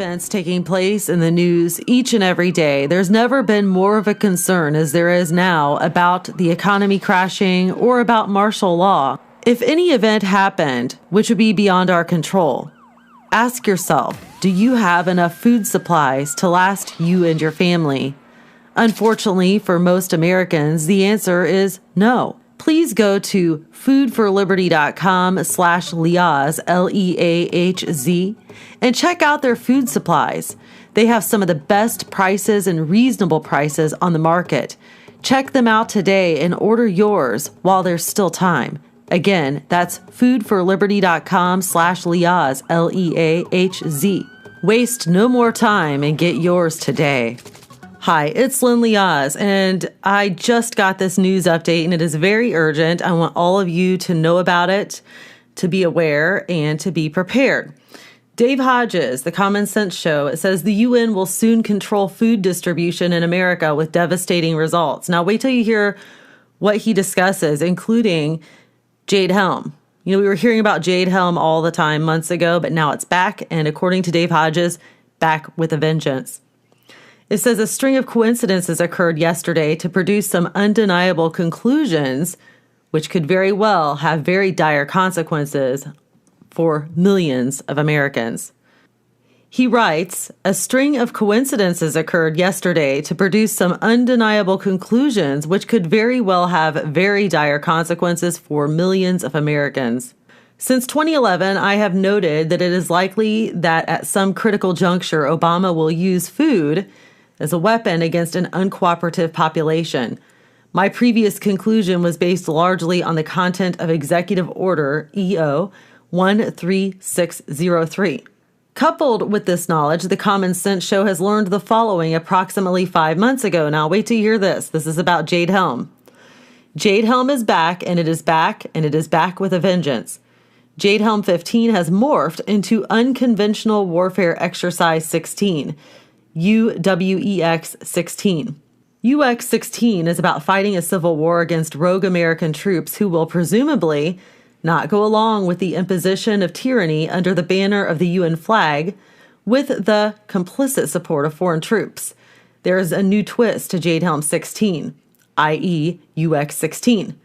events taking place in the news each and every day. There's never been more of a concern as there is now about the economy crashing or about martial law. If any event happened, which would be beyond our control, ask yourself, do you have enough food supplies to last you and your family? Unfortunately, for most Americans, the answer is no. Please go to foodforliberty.com/Leahz, Leahz, and check out their food supplies. They have some of the best prices and reasonable prices on the market. Check them out today and order yours while there's still time. Again, that's foodforliberty.com/Leahz, Leahz. Waste no more time and get yours today. Hi, it's Lynn Leahz, and I just got this news update, and it is very urgent. I want all of you to know about it, to be aware, and to be prepared. Dave Hodges, The Common Sense Show, it says the UN will soon control food distribution in America with devastating results. Now, wait till you hear what he discusses, including Jade Helm. You know, we were hearing about Jade Helm all the time months ago, but now it's back, and according to Dave Hodges, back with a vengeance. It says a string of coincidences occurred yesterday to produce some undeniable conclusions, which could very well have very dire consequences for millions of Americans. He writes, a string of coincidences occurred yesterday to produce some undeniable conclusions, which could very well have very dire consequences for millions of Americans. Since 2011, I have noted that it is likely that at some critical juncture, Obama will use food as a weapon against an uncooperative population. My previous conclusion was based largely on the content of Executive Order EO 13603. Coupled with this knowledge, the Common Sense Show has learned the following approximately 5 months ago. Now, wait till you hear this. This is about Jade Helm. Jade Helm is back, and it is back, and it is back with a vengeance. Jade Helm 15 has morphed into Unconventional Warfare Exercise 16. UWEX-16. UX-16 is about fighting a civil war against rogue American troops who will presumably not go along with the imposition of tyranny under the banner of the UN flag with the complicit support of foreign troops. There is a new twist to Jade Helm 16, i.e. UX-16.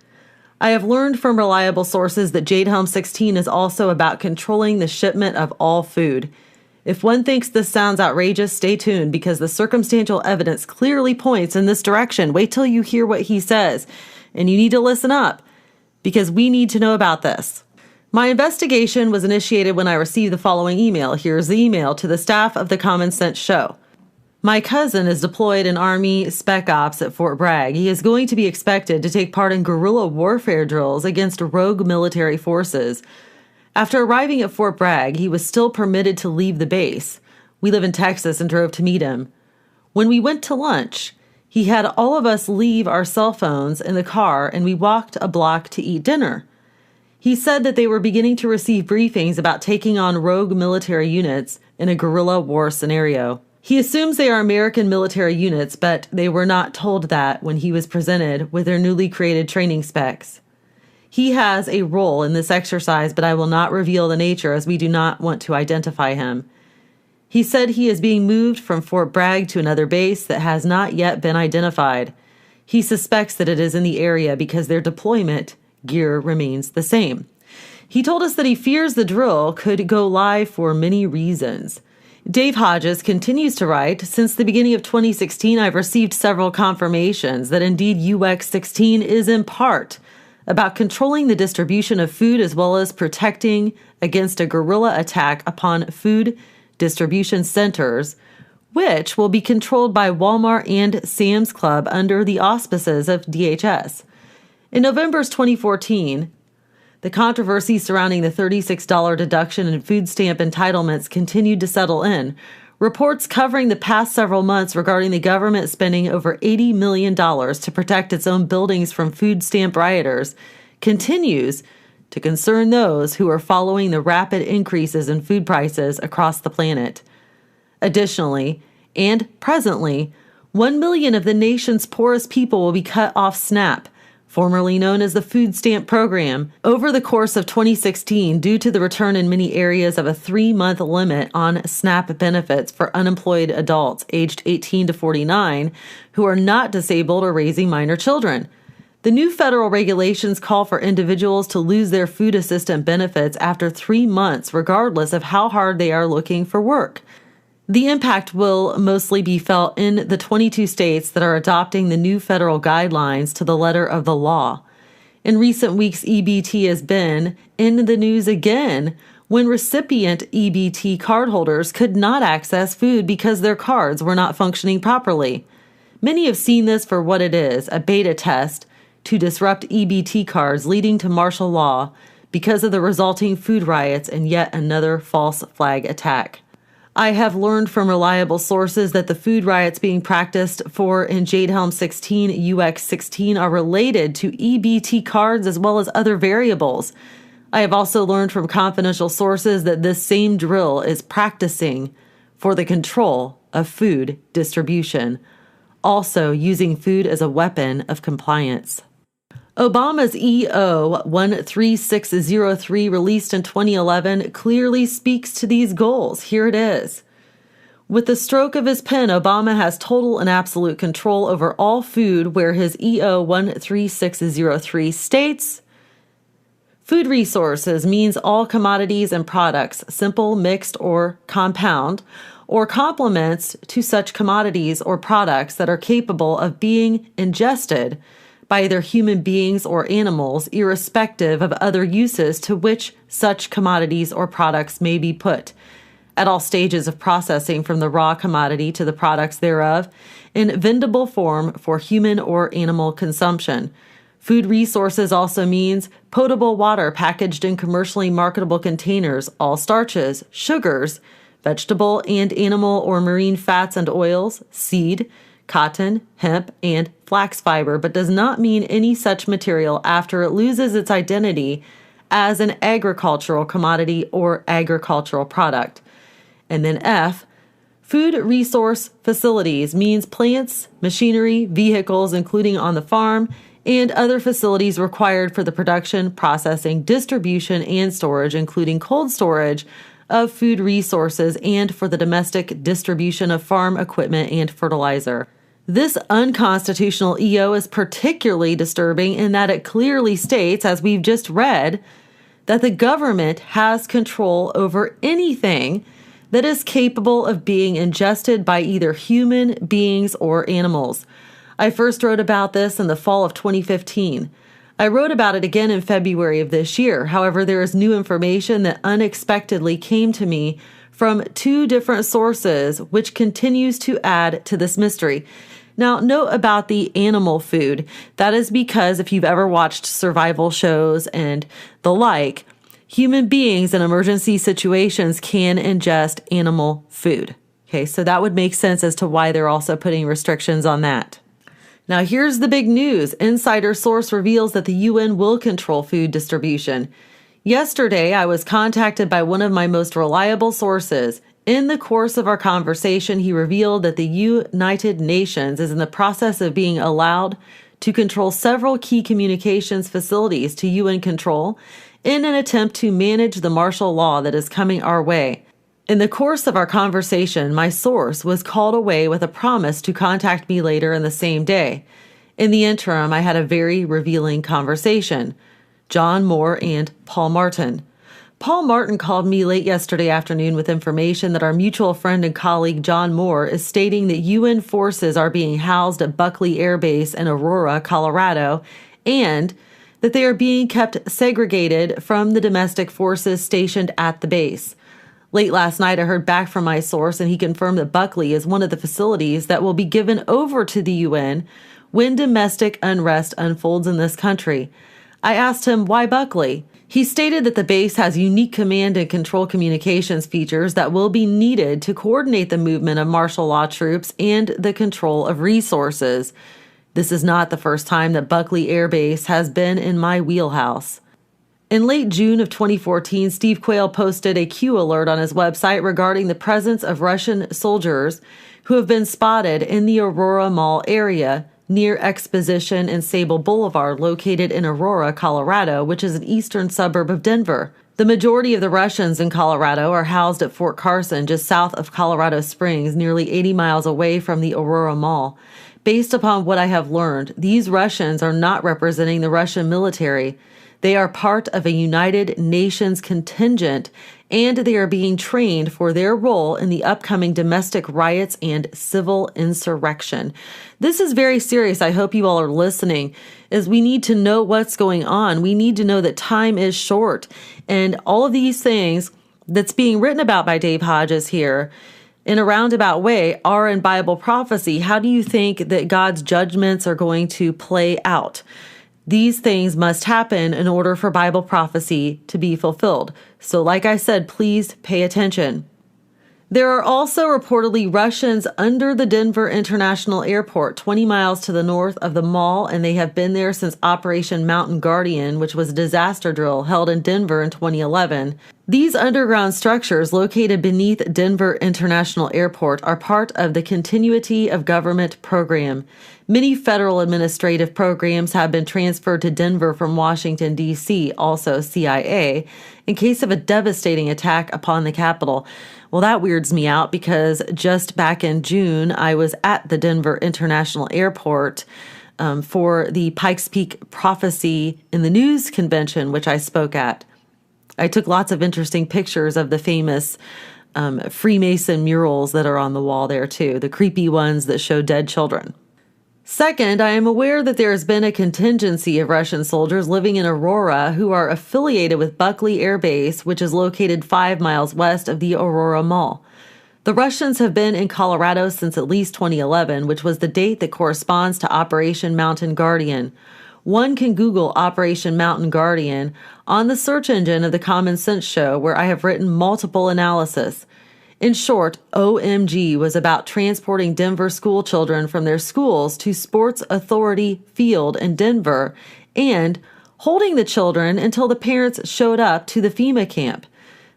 I have learned from reliable sources that Jade Helm 16 is also about controlling the shipment of all food. If one thinks this sounds outrageous, stay tuned because the circumstantial evidence clearly points in this direction. Wait till you hear what he says. And you need to listen up because we need to know about this. My investigation was initiated when I received the following email. Here's the email to the staff of the Common Sense Show. My cousin is deployed in Army Spec Ops at Fort Bragg. He is going to be expected to take part in guerrilla warfare drills against rogue military forces. After arriving at Fort Bragg, he was still permitted to leave the base. We live in Texas and drove to meet him. When we went to lunch, he had all of us leave our cell phones in the car and we walked a block to eat dinner. He said that they were beginning to receive briefings about taking on rogue military units in a guerrilla war scenario. He assumes they are American military units, but they were not told that when he was presented with their newly created training specs. He has a role in this exercise, but I will not reveal the nature as we do not want to identify him. He said he is being moved from Fort Bragg to another base that has not yet been identified. He suspects that it is in the area because their deployment gear remains the same. He told us that he fears the drill could go live for many reasons. Dave Hodges continues to write, since the beginning of 2016, I've received several confirmations that indeed UX-16 is in part about controlling the distribution of food as well as protecting against a guerrilla attack upon food distribution centers, which will be controlled by Walmart and Sam's Club under the auspices of DHS. In November 2014, the controversy surrounding the $36 deduction in food stamp entitlements continued to settle in. Reports covering the past several months regarding the government spending over $80 million to protect its own buildings from food stamp rioters continues to concern those who are following the rapid increases in food prices across the planet. Additionally, and presently, 1 million of the nation's poorest people will be cut off SNAP, formerly known as the Food Stamp Program. Over the course of 2016, due to the return in many areas of a 3-month limit on SNAP benefits for unemployed adults aged 18 to 49 who are not disabled or raising minor children. The new federal regulations call for individuals to lose their food assistance benefits after 3 months, regardless of how hard they are looking for work. The impact will mostly be felt in the 22 states that are adopting the new federal guidelines to the letter of the law. In recent weeks, EBT has been in the news again when recipient EBT cardholders could not access food because their cards were not functioning properly. Many have seen this for what it is, a beta test to disrupt EBT cards, leading to martial law because of the resulting food riots and yet another false flag attack. I have learned from reliable sources that the food riots being practiced for in Jade Helm 16 UX 16 are related to EBT cards as well as other variables. I have also learned from confidential sources that this same drill is practicing for the control of food distribution, also using food as a weapon of compliance. Obama's EO 13603, released in 2011, clearly speaks to these goals. Here it is. With the stroke of his pen, Obama has total and absolute control over all food, where his EO 13603 states, food resources means all commodities and products, simple, mixed, or compound, or complements to such commodities or products that are capable of being ingested by either human beings or animals, irrespective of other uses to which such commodities or products may be put, at all stages of processing from the raw commodity to the products thereof, in vendable form for human or animal consumption. Food resources also means potable water packaged in commercially marketable containers, all starches, sugars, vegetable and animal or marine fats and oils, seed, cotton, hemp, and flax fiber, but does not mean any such material after it loses its identity as an agricultural commodity or agricultural product. And then F, food resource facilities means plants, machinery, vehicles, including on the farm, and other facilities required for the production, processing, distribution, and storage, including cold storage of food resources and for the domestic distribution of farm equipment and fertilizer. This unconstitutional EO is particularly disturbing in that it clearly states, as we've just read, that the government has control over anything that is capable of being ingested by either human beings or animals. I first wrote about this in the fall of 2015. I wrote about it again in February of this year. However, there is new information that unexpectedly came to me from 2 different sources, which continues to add to this mystery. Now, note about the animal food. That is because if you've ever watched survival shows and the like, human beings in emergency situations can ingest animal food. Okay, so that would make sense as to why they're also putting restrictions on that. Now, here's the big news. Insider source reveals that the UN will control food distribution. Yesterday, I was contacted by one of my most reliable sources. In the course of our conversation, he revealed that the United Nations is in the process of being allowed to control several key communications facilities to UN control in an attempt to manage the martial law that is coming our way. In the course of our conversation, my source was called away with a promise to contact me later in the same day. In the interim, I had a very revealing conversation. John Moore and Paul Martin. Paul Martin called me late yesterday afternoon with information that our mutual friend and colleague John Moore is stating that UN forces are being housed at Buckley Air Base in Aurora, Colorado, and that they are being kept segregated from the domestic forces stationed at the base. Late last night, I heard back from my source, and he confirmed that Buckley is one of the facilities that will be given over to the UN when domestic unrest unfolds in this country. I asked him, why Buckley? He stated that the base has unique command and control communications features that will be needed to coordinate the movement of martial law troops and the control of resources. This is not the first time that Buckley Air Base has been in my wheelhouse. In late June of 2014, Steve Quayle posted a Q alert on his website regarding the presence of Russian soldiers who have been spotted in the Aurora Mall area near Exposition and Sable Boulevard, located in Aurora, Colorado, which is an eastern suburb of Denver. The majority of the Russians in Colorado are housed at Fort Carson, just south of Colorado Springs, nearly 80 miles away from the Aurora Mall. Based upon what I have learned, these Russians are not representing the Russian military. They are part of a United Nations contingent, and they are being trained for their role in the upcoming domestic riots and civil insurrection. This is very serious. I hope you all are listening, as we need to know what's going on. We need to know that time is short, and all of these things that's being written about by Dave Hodges here in a roundabout way are in Bible prophecy. How do you think that God's judgments are going to play out? These things must happen in order for Bible prophecy to be fulfilled. So like I said, please pay attention. There are also reportedly Russians under the Denver International Airport, 20 miles to the north of the mall, and they have been there since Operation Mountain Guardian, which was a disaster drill held in Denver in 2011. These underground structures located beneath Denver International Airport are part of the Continuity of Government program. Many federal administrative programs have been transferred to Denver from Washington, D.C., also CIA, in case of a devastating attack upon the Capitol. Well, that weirds me out because just back in June, I was at the Denver International Airport for the Pikes Peak Prophecy in the News convention, which I spoke at. I took lots of interesting pictures of the famous Freemason murals that are on the wall there, too, the creepy ones that show dead children. Second, I am aware that there has been a contingency of Russian soldiers living in Aurora who are affiliated with Buckley Air Base, which is located 5 miles west of the Aurora Mall. The Russians have been in Colorado since at least 2011, which was the date that corresponds to Operation Mountain Guardian. One can Google Operation Mountain Guardian on the search engine of the Common Sense Show, where I have written multiple analysis. In short, OMG was about transporting Denver school children from their schools to Sports Authority Field in Denver and holding the children until the parents showed up to the FEMA camp.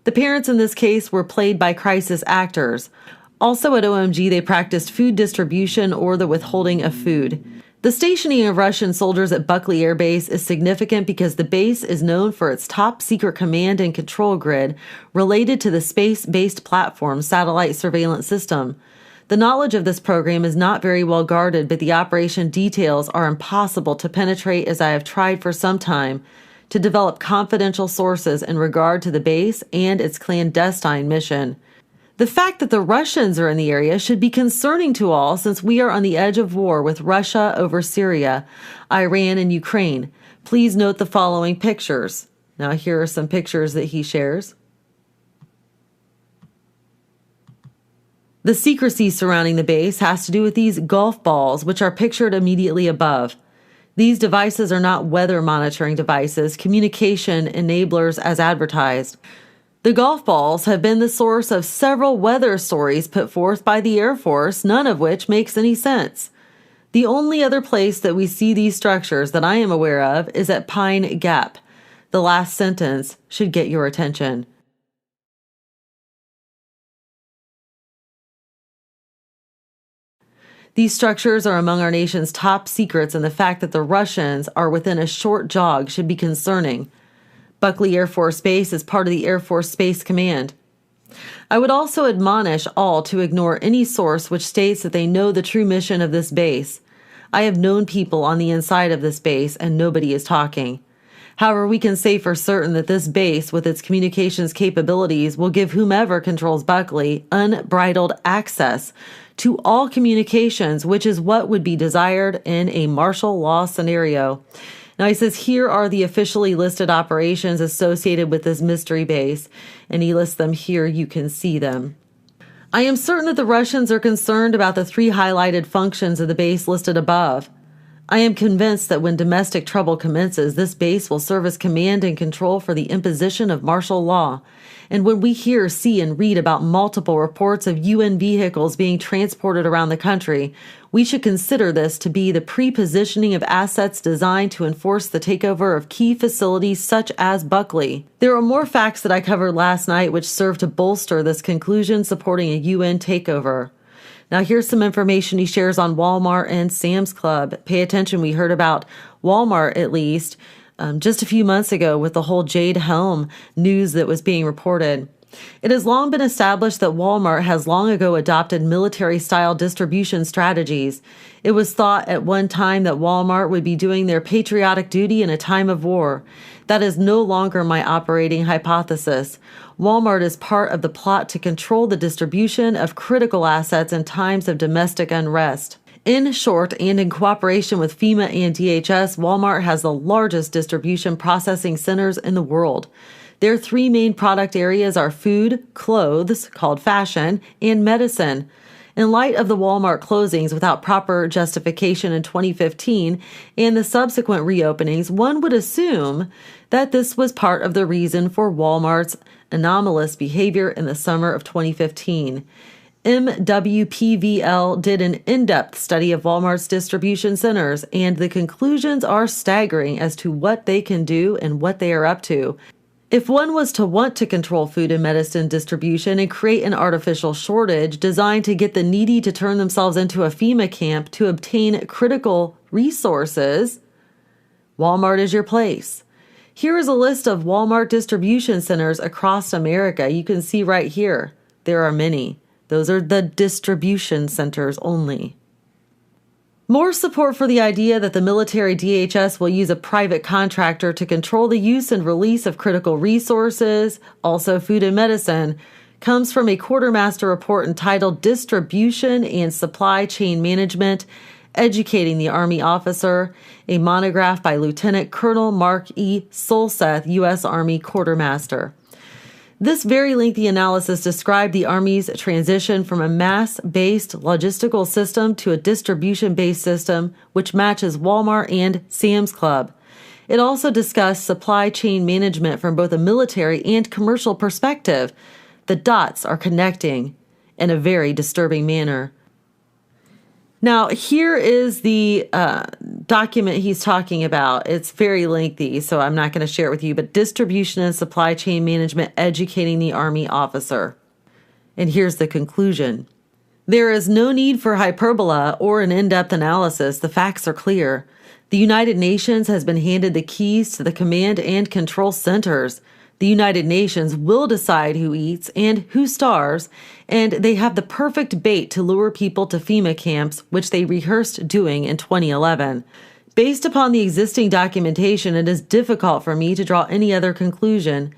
The parents in this case were played by crisis actors. Also at OMG, they practiced food distribution or the withholding of food. The stationing of Russian soldiers at Buckley Air Base is significant because the base is known for its top-secret command and control grid related to the Space-Based Platform satellite surveillance system. The knowledge of this program is not very well guarded, but the operation details are impossible to penetrate, as I have tried for some time to develop confidential sources in regard to the base and its clandestine mission. The fact that the Russians are in the area should be concerning to all, since we are on the edge of war with Russia over Syria, Iran, and Ukraine. Please note the following pictures. Now, here are some pictures that he shares. The secrecy surrounding the base has to do with these golf balls, which are pictured immediately above. These devices are not weather monitoring devices, communication enablers as advertised. The golf balls have been the source of several weather stories put forth by the Air Force, none of which makes any sense. The only other place that we see these structures that I am aware of is at Pine Gap. The last sentence should get your attention. These structures are among our nation's top secrets, and the fact that the Russians are within a short jog should be concerning. Buckley Air Force Base is part of the Air Force Space Command. I would also admonish all to ignore any source which states that they know the true mission of this base. I have known people on the inside of this base, and nobody is talking. However, we can say for certain that this base, with its communications capabilities, will give whomever controls Buckley unbridled access to all communications, which is what would be desired in a martial law scenario. Now, he says, here are the officially listed operations associated with this mystery base, and he lists them here. You can see them. I am certain that the Russians are concerned about the 3 highlighted functions of the base listed above. I am convinced that when domestic trouble commences, this base will serve as command and control for the imposition of martial law. And when we hear, see, and read about multiple reports of UN vehicles being transported around the country, we should consider this to be the pre-positioning of assets designed to enforce the takeover of key facilities such as Buckley. There are more facts that I covered last night which serve to bolster this conclusion supporting a UN takeover. Now, here's some information he shares on Walmart and Sam's Club. Pay attention. We heard about Walmart, at least, just a few months ago with the whole Jade Helm news that was being reported. It has long been established that Walmart has long ago adopted military-style distribution strategies. It was thought at one time that Walmart would be doing their patriotic duty in a time of war. That is no longer my operating hypothesis. Walmart is part of the plot to control the distribution of critical assets in times of domestic unrest. In short, and in cooperation with FEMA and DHS, Walmart has the largest distribution processing centers in the world. Their three main product areas are food, clothes, called fashion, and medicine. In light of the Walmart closings without proper justification in 2015 and the subsequent reopenings, one would assume that this was part of the reason for Walmart's anomalous behavior in the summer of 2015. MWPVL did an in-depth study of Walmart's distribution centers, and the conclusions are staggering as to what they can do and what they are up to. If one was to want to control food and medicine distribution and create an artificial shortage designed to get the needy to turn themselves into a FEMA camp to obtain critical resources, Walmart is your place. Here is a list of Walmart distribution centers across America. You can see right here, there are many. Those are the distribution centers only. More support for the idea that the military DHS will use a private contractor to control the use and release of critical resources, also food and medicine, comes from a quartermaster report entitled Distribution and Supply Chain Management, Educating the Army Officer, a monograph by Lieutenant Colonel Mark E. Solseth, U.S. Army Quartermaster. This very lengthy analysis described the Army's transition from a mass-based logistical system to a distribution-based system, which matches Walmart and Sam's Club. It also discussed supply chain management from both a military and commercial perspective. The dots are connecting in a very disturbing manner. Now, here is the document he's talking about. It's very lengthy, so I'm not going to share it with you, but Distribution and Supply Chain Management, Educating the Army Officer. And here's the conclusion. There is no need for hyperbola or an in-depth analysis. The facts are clear. The United Nations has been handed the keys to the command and control centers. The United Nations will decide who eats and who starves, and they have the perfect bait to lure people to FEMA camps, which they rehearsed doing in 2011. Based upon the existing documentation, it is difficult for me to draw any other conclusion.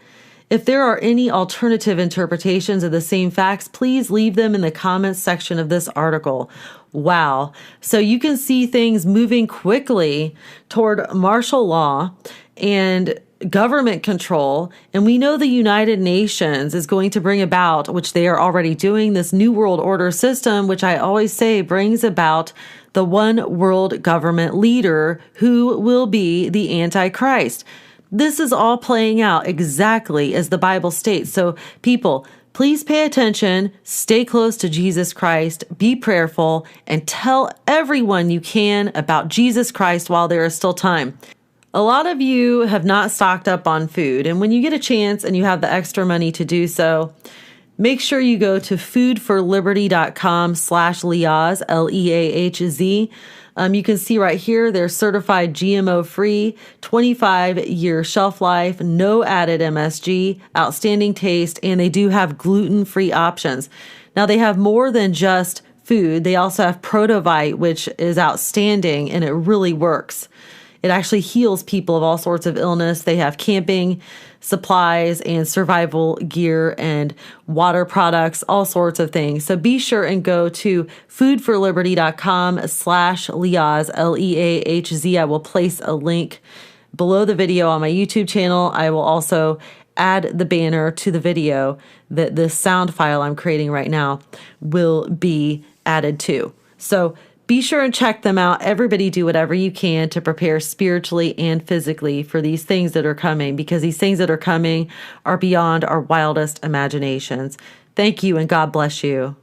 If there are any alternative interpretations of the same facts, please leave them in the comments section of this article. Wow. So you can see things moving quickly toward martial law and government control, and we know the United Nations is going to bring about, which they are already doing, this New World Order system, which I always say brings about the one world government leader who will be the Antichrist. This is all playing out exactly as the Bible states. So people, please pay attention, stay close to Jesus Christ, be prayerful, and tell everyone you can about Jesus Christ while there is still time. A lot of you have not stocked up on food, and when you get a chance and you have the extra money to do so, make sure you go to foodforliberty.com/Leahz, Leahz. You can see right here, they're certified GMO-free, 25-year shelf life, no added MSG, outstanding taste, and they do have gluten-free options. Now, they have more than just food. They also have Protovite, which is outstanding, and it really works. It actually heals people of all sorts of illness. They have camping supplies and survival gear and water products, all sorts of things. So be sure and go to foodforliberty.com/Leahz, Leahz. I will place a link below the video on my YouTube channel. I will also add the banner to the video that this sound file I'm creating right now will be added to. So be sure and check them out. Everybody do whatever you can to prepare spiritually and physically for these things that are coming, because these things that are coming are beyond our wildest imaginations. Thank you, and God bless you.